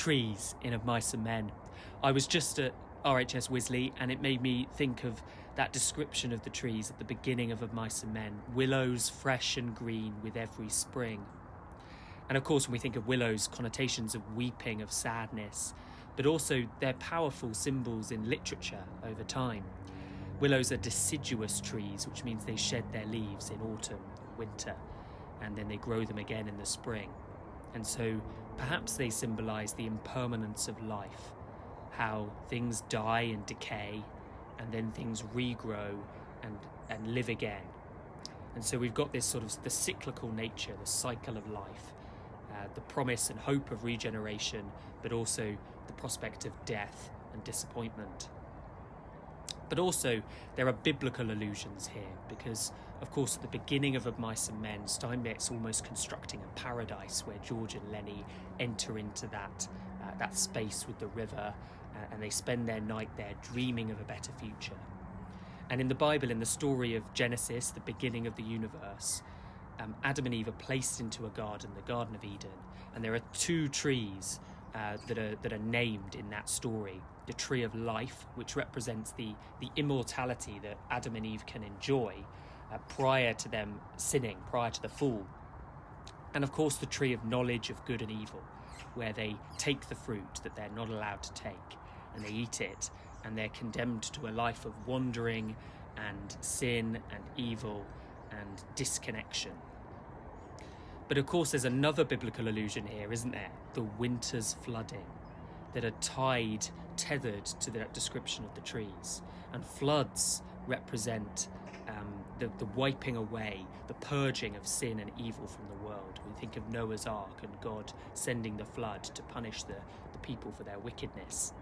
trees in Of Mice and Men. I was just at RHS Wisley and it made me think of that description of the trees at the beginning of Mice and Men. Willows fresh and green with every spring. And of course, when we think of willows, connotations of weeping, of sadness, but also they're powerful symbols in literature over time. Willows are deciduous trees, which means they shed their leaves in autumn and winter, and then they grow them again in the spring. And so perhaps they symbolise the impermanence of life, how things die and decay, and then things regrow and live again. And so we've got this sort of the cyclical nature, the cycle of life, the promise and hope of regeneration, but also the prospect of death and disappointment. But also there are biblical allusions here, because of course at the beginning of Mice and Men, Steinbeck's almost constructing a paradise where George and Lenny enter into that space with the river, and they spend their night there dreaming of a better future. And in the Bible, in the story of Genesis, the beginning of the universe, Adam and Eve are placed into a garden, the Garden of Eden, and there are two trees that are named in that story. The tree of life, which represents the immortality that Adam and Eve can enjoy prior to them sinning, prior to the fall. And of course the tree of knowledge of good and evil, where they take the fruit that they're not allowed to take, and they eat it, and they're condemned to a life of wandering and sin and evil and disconnection. But of course there's another biblical allusion here, isn't there? The winter's flooding, that are tethered to that description of the trees. And floods represent the wiping away, the purging of sin and evil from the world. We think of Noah's Ark and God sending the flood to punish the people for their wickedness.